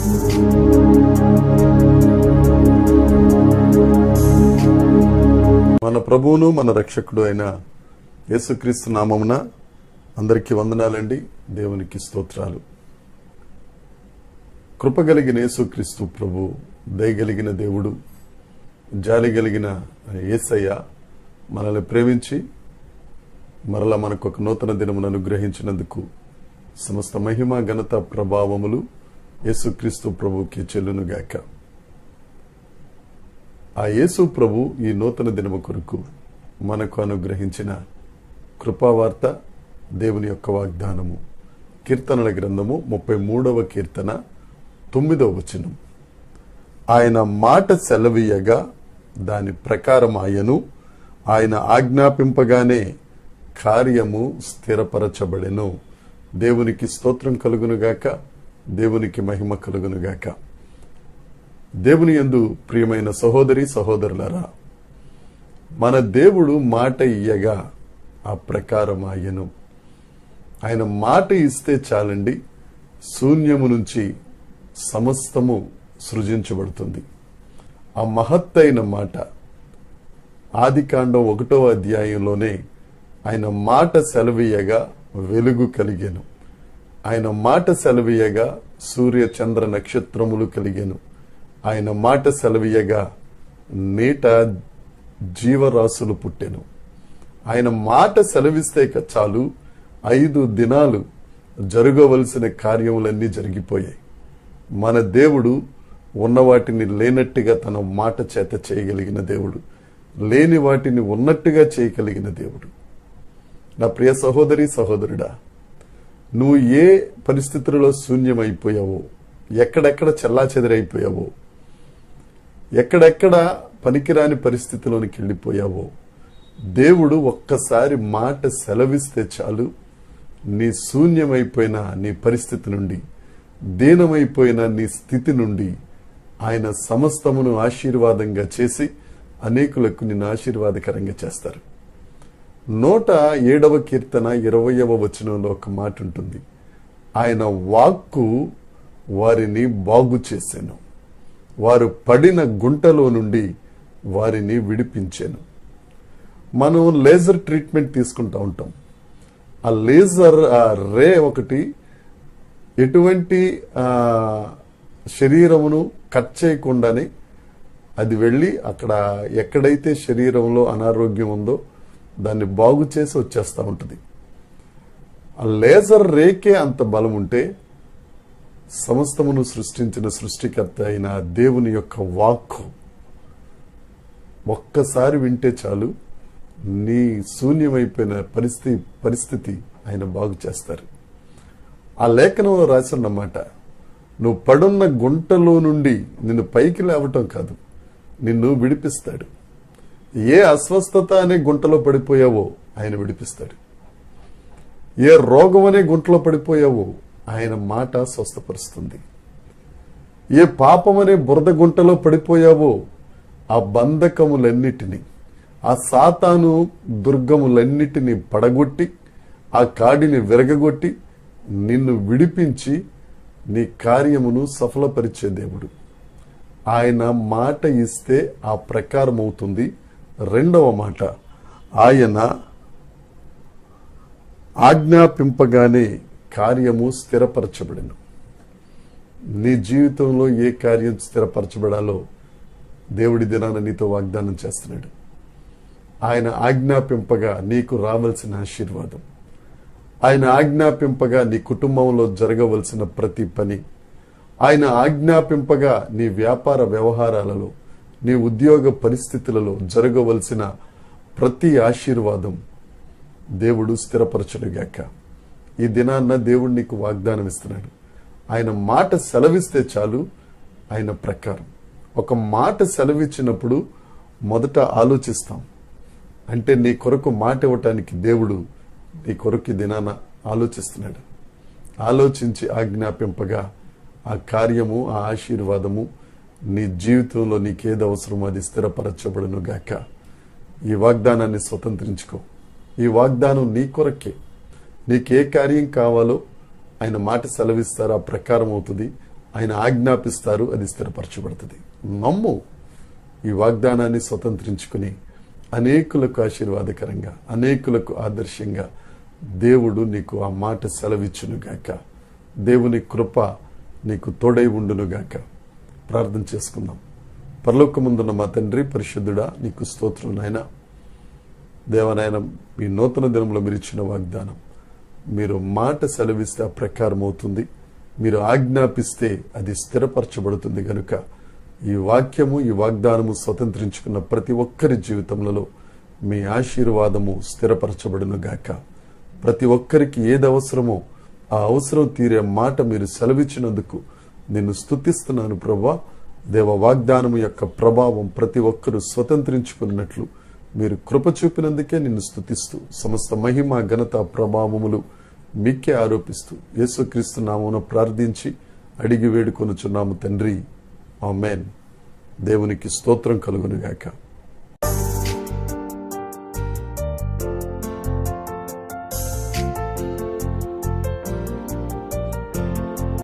మన ప్రభువును మన రక్షకుడు అయిన యేసుక్రీస్తు నామమున అందరికీ వందనాలండి. దేవునికి స్తోత్రాలు. కృపగలిగిన యేసుక్రీస్తు ప్రభు, దయగలిగిన దేవుడు, జాలి కలిగిన యేసయ్య మనల్ని ప్రేమించి మరలా మనకు ఒక నూతన దినమును అనుగ్రహించినందుకు సమస్త మహిమ ఘనత ప్రభావములు యేసుక్రీస్తు ప్రభుకి చెల్లునుగాక. ఆ యేసు ప్రభు ఈ నూతన దినము కొరకు మనకు అనుగ్రహించిన కృపావార్త, దేవుని యొక్క వాగ్దానము, కీర్తనల గ్రంథము 33వ కీర్తన 9వ వచనం. ఆయన మాట సెలవీయగా దాని ప్రకారం ఆయన ఆజ్ఞాపింపగానే కార్యము స్థిరపరచబడెను. దేవునికి స్తోత్రం కలుగునుగాక, దేవునికి మహిమ కలుగునుగాక. దేవుని యందు ప్రియమైన సహోదరి సహోదరులారా, మన దేవుడు మాట ఇయ్యగా ఆ ప్రకారం ఆయన మాట ఇస్తే చాలండి, శూన్యము నుంచి సమస్తము సృజించబడుతుంది. ఆ మహత్తైన మాట ఆదికాండం 1వ అధ్యాయంలోనే ఆయన మాట సెలవీయగా వెలుగు కలిగెను. ఆయన మాట సెలవీయగా సూర్య చంద్ర నక్షత్రములు కలిగెను. ఆయన మాట సెలవీయగా నీట జీవరాశులు పుట్టెను. ఆయన మాట సెలవిస్తే చాలు 5 దినాలు జరగవలసిన కార్యములన్నీ జరిగిపోయాయి. మన దేవుడు ఉన్న వాటిని లేనట్టుగా తన మాట చేత చేయగలిగిన దేవుడు, లేని వాటిని ఉన్నట్టుగా చేయగలిగిన దేవుడు. నా ప్రియ సహోదరి సహోదరుడా, నువ్వు ఏ పరిస్థితులలో శూన్యమైపోయావో, ఎక్కడెక్కడ చెల్లాచెదరైపోయావో, ఎక్కడెక్కడ పనికిరాని పరిస్థితిలోనికి వెళ్ళిపోయావో, దేవుడు ఒక్కసారి మాట సెలవిస్తే చాలు, నీ శూన్యమైపోయిన నీ పరిస్థితి నుండి, దీనమైపోయిన నీ స్థితి నుండి ఆయన సమస్తమును ఆశీర్వాదంగా చేసి అనేకులకు నిన్ను ఆశీర్వాదకరంగా చేస్తారు. 107వ కీర్తన 20వ వచనంలో ఒక మాట ఉంటుంది. ఆయన వాక్కు వారిని బాగు చేసెను, వారు పడిన గుంటలో నుండి వారిని విడిపించాను. మనం లేజర్ ట్రీట్మెంట్ తీసుకుంటూ ఉంటాం. ఆ లేజర్ రే ఒకటి ఎటువంటి శరీరమును కట్ చేయకుండానే అది వెళ్ళి అక్కడ ఎక్కడైతే శరీరంలో అనారోగ్యం ఉందో దాన్ని బాగు చేసి వచ్చేస్తూ ఉంటుంది. ఆ లేజర్ రేకే అంత బలం ఉంటే సమస్తమును సృష్టించిన సృష్టికర్త అయిన దేవుని యొక్క వాక్కు ఒక్కసారి వింటే చాలు, నీ శూన్యమైపోయిన పరిస్థితి ఆయన బాగు చేస్తారు. ఆ లేఖనంలో రాసిన్నమాట, నువ్వు పడున్న గుంటలో నుండి నిన్ను పైకి లేవటం కాదు, నిన్ను విడిపిస్తాడు. ఏ అస్వస్థత అనే గుంటలో పడిపోయావో ఆయన విడిపిస్తాడు. ఏ రోగం అనే గుంటలో పడిపోయావో ఆయన మాట స్వస్థపరుస్తుంది. ఏ పాపం అనే బురద గుంటలో పడిపోయావో ఆ బంధకములన్నిటినీ, ఆ సాతాను దుర్గములన్నిటినీ పడగొట్టి, ఆ కాడిని విరగగొట్టి నిన్ను విడిపించి నీ కార్యమును సఫలపరిచే దేవుడు. ఆయన మాట ఇస్తే ఆ ప్రకారం అవుతుంది. 2వ మాట, ఆయన ఆజ్ఞాపింపగానే కార్యము స్థిరపరచబడెను. నీ జీవితంలో ఏ కార్యం స్థిరపరచబడాలో దేవుడి దినాన నీతో వాగ్దానం చేస్తున్నాడు. ఆయన ఆజ్ఞాపింపగా నీకు రావాల్సిన ఆశీర్వాదం, ఆయన ఆజ్ఞాపింపగా నీ కుటుంబంలో జరగవలసిన ప్రతి పని, ఆయన ఆజ్ఞాపింపగా నీ వ్యాపార వ్యవహారాలలో, నీ ఉద్యోగ పరిస్థితులలో జరగవలసిన ప్రతి ఆశీర్వాదం దేవుడు స్థిరపరచునుగాక. ఈ దినాన్న దేవుడు నీకు వాగ్దానం ఇస్తున్నాడు. ఆయన మాట సెలవిస్తే చాలు, ఆయన ప్రకారం. ఒక మాట సెలవిచ్చినప్పుడు మొదట ఆలోచిస్తాం. అంటే నీ కొరకు మాట ఇవ్వటానికి దేవుడు నీ కొరకు దినాన ఆలోచిస్తున్నాడు. ఆలోచించి ఆజ్ఞాపింపగా ఆ కార్యము, ఆ ఆశీర్వాదము నీ జీవితంలో నీకేది అవసరమో అది స్థిరపరచబడును గాక. ఈ వాగ్దానాన్ని స్వతంత్రించుకో. ఈ వాగ్దానం నీ కొరకే. నీకే కార్యం కావాలో ఆయన మాట సెలవిస్తారు, ఆ ప్రకారం అవుతుంది. ఆయన ఆజ్ఞాపిస్తారు, అది స్థిరపరచబడుతుంది. నమ్ము. ఈ వాగ్దానాన్ని స్వతంత్రించుకుని అనేకులకు ఆశీర్వాదకరంగా, అనేకులకు ఆదర్శంగా దేవుడు నీకు ఆ మాట సెలవిచ్చునుగాక. దేవుని కృప నీకు తోడై ఉండునుగాక. ప్రార్థన చేసుకుందాం. పరలోకమందున్న మా తండ్రి, పరిశుద్ధుడా, నీకు స్తోత్రం నాయనా. దేవనాయన, మీ నూతన దినంలో మీరు ఇచ్చిన వాగ్దానం, మీరు మాట సెలవిస్తే ఆ ప్రకారం అవుతుంది, మీరు ఆజ్ఞాపిస్తే అది స్థిరపరచబడుతుంది. కనుక ఈ వాక్యము, ఈ వాగ్దానము స్వతంత్రించుకున్న ప్రతి ఒక్కరి జీవితంలో మీ ఆశీర్వాదము స్థిరపరచబడును గాక. ప్రతి ఒక్కరికి ఏది అవసరమో ఆ అవసరం తీరే మాట మీరు సెలవిచ్చినందుకు నిన్ను స్తుతిస్తున్నాను ప్రభువా. దేవ, వాగ్దానము యొక్క ప్రభావం ప్రతి ఒక్కరూ స్వతంత్రించుకున్నట్లు మీరు కృప చూపినందుకే నిన్ను స్తుతిస్తూ, సమస్త మహిమ, ఘనత, ప్రభావములు మీకే ఆరోపిస్తూ యేసుక్రీస్తు నామమున ప్రార్థించి అడిగి వేడుకొనుచున్నాము తండ్రి. ఆమేన్. దేవునికి స్తోత్రం కలుగునుగాక.